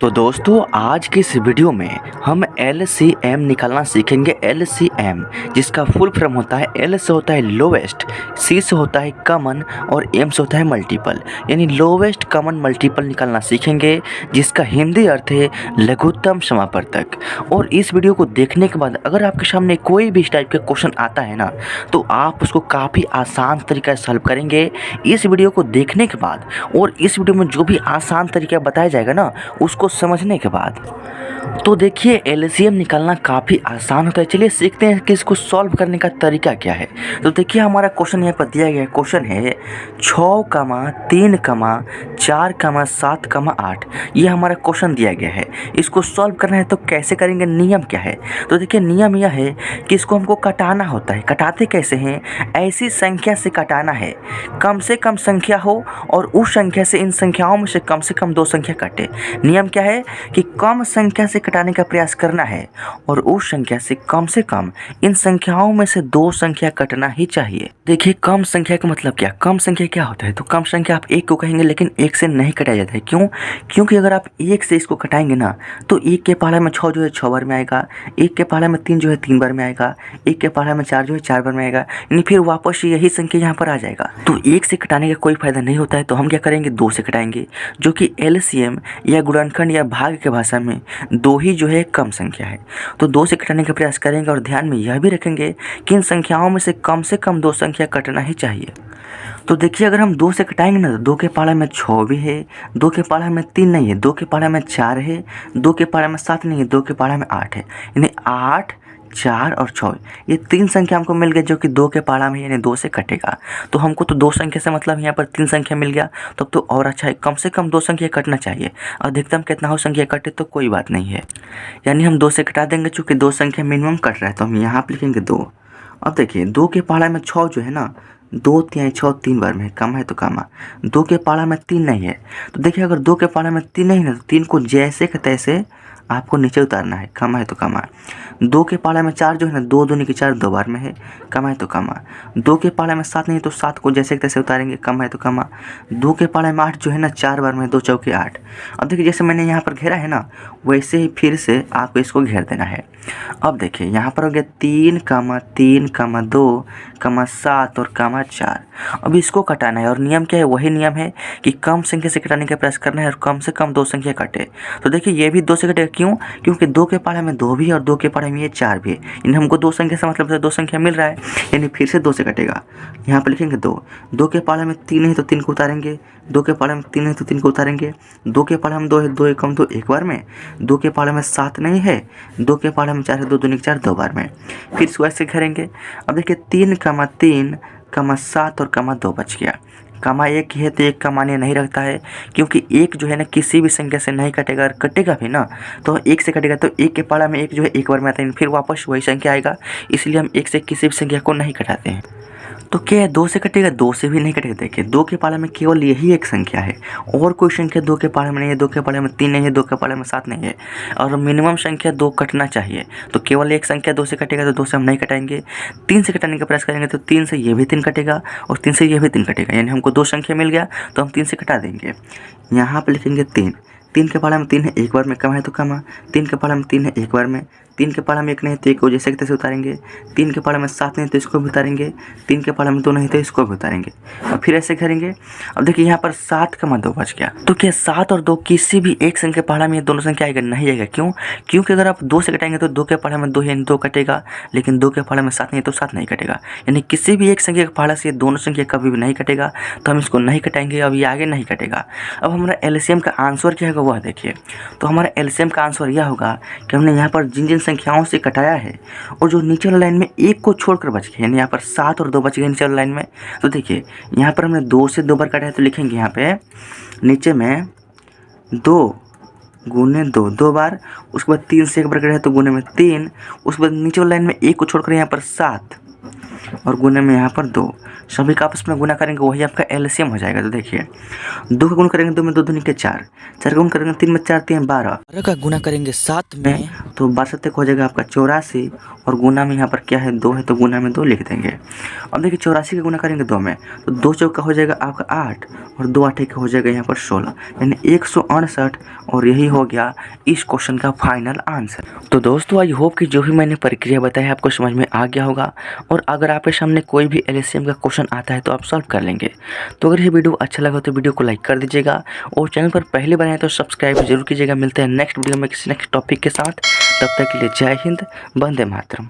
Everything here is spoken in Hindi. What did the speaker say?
तो दोस्तों आज की इस वीडियो में हम LCM निकालना सीखेंगे। LCM जिसका फुल फॉर्म होता है L से होता है लोवेस्ट, C से होता है कॉमन और M से होता है मल्टीपल, यानी लोवेस्ट कॉमन मल्टीपल निकालना सीखेंगे, जिसका हिंदी अर्थ है लघुत्तम समापवर्तक। और इस वीडियो को देखने के बाद अगर आपके सामने कोई भी इस टाइप का क्वेश्चन आता है ना, तो आप उसको काफ़ी आसान तरीका से सॉल्व करेंगे इस वीडियो को देखने के बाद। और इस वीडियो में जो भी आसान तरीका बताया जाएगा ना, उसको समझने के बाद तो देखिए LCM निकालना काफ़ी आसान होता है। चलिए सीखते हैं कि इसको सॉल्व करने का तरीका क्या है। तो देखिए हमारा क्वेश्चन यहाँ पर दिया गया है। क्वेश्चन है 6, 3, 4, 7, 8। ये हमारा क्वेश्चन दिया गया है। इसको सॉल्व करना है तो कैसे करेंगे, नियम क्या है। तो देखिए नियम यह है कि इसको हमको कटाना होता है। कटाते कैसे हैं, ऐसी संख्या से कटाना है कम से कम संख्या हो और उस संख्या से इन संख्याओं में से कम 2 संख्या कटे। नियम क्या है कि कम संख्या से कटाने का प्रयास करना है और उस संख्या से कम इन संख्याओं में से 2 संख्या कटना ही चाहिए। देखिए कम संख्या का मतलब क्या, कम संख्या क्या होता है। तो कम संख्या आप 1 को कहेंगे, लेकिन 1 से नहीं कटाया जाता है। क्यों? क्योंकि अगर आप 1 से इसको कटाएंगे ना, तो 1 के पहाड़ा में 6 जो है 6 बार में आएगा, 1 के पहाड़ा में 3 जो है 3 बार में आएगा, 1 के पहाड़ा में 4 जो है 4 बार में आएगा, यानी फिर वापस यही संख्या यहाँ पर आ जाएगा। तो 1 से कटाने का कोई फायदा नहीं होता है। तो हम क्या करेंगे, 2 से कटाएंगे, जो कि LCM या गुणनखंड या भाग के भाषा में 2 ही जो है कम संख्या है। तो 2 से कटाने का प्रयास करेंगे और ध्यान में यह भी रखेंगे कि इन संख्याओं में से कम 2 संख्या कटना ही चाहिए। तो देखिए अगर हम 2 से कटाएंगे ना, तो 2 के पहाड़ा में 6 भी है, 2 के पहाड़ा में 3 नहीं है, 2 के पहाड़ा में 4 है, 2 के पहाड़ा में 7 नहीं है, 2 के पहाड़ा में 8 है, यानी 8, 4 और 6 ये 3 संख्या हमको मिल गया, जो कि 2 के पहाड़ा में यानी 2 से कटेगा। तो हमको तो 2 संख्या से मतलब यहाँ पर 3 संख्या मिल गया, तब तो और अच्छा है, कम से कम 2 संख्या कटना चाहिए। अधिकतम कितना हो संख्या कटे तो कोई बात नहीं है, यानी हम 2 से कटा देंगे। चूँकि 2 संख्या मिनिमम कट रहा है तो हम यहाँ पर लिखेंगे 2। अब देखिए 2 के पहाड़ा में 6 जो है ना, 2 तिहाई 6 3 बार में है, कम है तो कम। 2 के पहाड़ा में 3 नहीं है, तो देखिए अगर 2 के पहाड़ा में 3 नहीं है तो 3 को जैसे के तैसे आपको नीचे उतारना है, कम है तो कम। 2 के पहाड़ा में 4 जो है ना, 2 दूनी की 4 2 बार में है, कम है तो कम। 2 के पहाड़ा में 7 नहीं तो 7 को जैसे के तैसे उतारेंगे, कम है तो कम। 2 के पहाड़ा में 8 जो है ना, 4 बार में, 2 चौके 8। अब देखिए जैसे मैंने यहाँ पर घेरा है ना, वैसे ही फिर से आपको इसको घेर देना है। अब देखिए यहाँ पर हो गया 3, 3, 2, 7 और 4। अब इसको कटाना है और नियम क्या है, वही नियम है कि कम संख्या से कटाने का प्रयास करना है और कम से कम 2 संख्या कटे। तो देखिए ये भी 2 से कटेगा। क्यों? क्योंकि 2 के पहाड़े में 2 भी है और 2 के पहाड़े में ये 4 भी है, यानी हमको 2 संख्या से मतलब 2 संख्या मिल रहा है, यानी फिर से 2 से कटेगा। यहाँ पर लिखेंगे 2। 2 के पहाड़े में 3 है तो 3 को उतारेंगे, 2 के पहाड़े में 3 है तो 3 को उतारेंगे, 2 के पहाड़े में 2 है, 2 एकम 2 एक बार में, 2 के पहाड़े में 7 नहीं है, 2 के पहाड़े में 4 है, 2 दूनी की 4 2 बार में, फिर इसको ऐसे घेरेंगे। अब देखिए 3, 3, 7 और 2 बच गया। कमा 1 है तो 1 का मान्य नहीं रखता है, क्योंकि 1 जो है ना किसी भी संख्या से नहीं कटेगा, और कटेगा भी ना तो 1 से कटेगा। तो 1 के पहाड़ा में 1 जो है 1 बार में आता है, फिर वापस वही संख्या आएगा, इसलिए हम 1 से किसी भी संख्या को नहीं कटाते हैं। तो क्या है, 2 से कटेगा, 2 से भी नहीं कटेगा। देखिए 2 के पहाड़ा में केवल यही एक संख्या है, और कोई संख्या 2 के पहाड़े में नहीं है, 2 के पहाड़े में 3 नहीं है, 2 के पहाड़े में 7 नहीं है, और मिनिमम संख्या 2 कटना चाहिए। तो केवल एक संख्या 2 से कटेगा, तो 2 से हम नहीं कटाएंगे। 3 से कटाने का प्रयास करेंगे तो 3 से ये भी 3 कटेगा और 3 से ये भी 3 कटेगा, यानी हमको 2 संख्या मिल गया, तो हम 3 से कटा देंगे। यहाँ पर लिखेंगे 3। 3 के पहाड़ा में 3 है, 1 बार में, कम है तो कम। 3 के पहाड़ा में 3 है, 1 बार में, 3 के पहाड़ा में 1 नहीं तो 1 को जैसे तैसे उतारेंगे, 3 के पहाड़ा में 7 नहीं तो इसको भी उतारेंगे, 3 के पहाड़ा में 2 नहीं तो इसको भी उतारेंगे, और फिर ऐसे करेंगे। अब देखिए यहाँ पर 7, 2 बच गया। तो क्या 7 और 2 किसी भी एक संख्या पहाड़ा में ये दोनों संख्या आएगा? नहीं आएगा। क्यों? क्योंकि अगर आप 2 से कटाएंगे तो 2 के पहाड़ा में 2 है, 2 कटेगा, लेकिन 2 के पहाड़ा में 7 नहीं तो 7 नहीं कटेगा, यानी किसी भी एक संख्या के पहाड़ा से ये दोनों संख्या कभी भी नहीं कटेगा, तो हम इसको नहीं कटाएंगे। अब ये आगे नहीं कटेगा। अब हमारा LCM का आंसर क्या होगा वह देखिए। तो हमारा LCM का आंसर यह होगा कि हमने यहाँ पर जिन जिन संख्याओं से कटाया है और जो नीचे वाली लाइन में 1 को छोड़कर बच गए, यानी यहाँ पर 7 और 2 बच गए नीचे वाली लाइन में। तो देखिए यहाँ पर हमने 2 से 2 बार काटा है, तो लिखेंगे यहाँ पे नीचे में 2 गुने 2 2 बार, उसके बाद 3 से 1 बार काटा है तो गुने में 3, उसके बाद नीचे वाली लाइन में 1 को छोड़कर यहाँ पर 7 और गुने में यहाँ पर 2, सभी का आपस में गुना करेंगे, वही आपका LCM हो जाएगा। तो देखिए 2 का गुना करेंगे 2 में, 2 दूनी के 4, 4 का गुना करेंगे 3 में, 4 3 12, 12 का गुना करेंगे 7 में, तो 62 हो जाएगा आपका 84 और गुना में यहाँ पर क्या है 2 है तो गुना में 2 लिख देंगे। अब देखिए 84 का गुना करेंगे 2 में तो 2 चौका हो जाएगा आपका 8 और 2 8 का हो जाएगा यहाँ पर 16 यानी 168 और यही हो गया इस क्वेश्चन का फाइनल आंसर। तो दोस्तों आई होप कि जो भी मैंने प्रक्रिया बताई है आपको समझ में आ गया होगा और अगर आपके सामने कोई भी एलसीएम का क्वेश्चन आता है तो आप सॉल्व कर लेंगे। तो अगर ये वीडियो अच्छा लगा तो वीडियो को लाइक कर दीजिएगा और चैनल पर पहले बनाए तो सब्सक्राइब जरूर कीजिएगा। मिलते हैं नेक्स्ट वीडियो में किसी नेक्स्ट टॉपिक के साथ, तब तक के लिए जय हिंद, वंदे मातरम।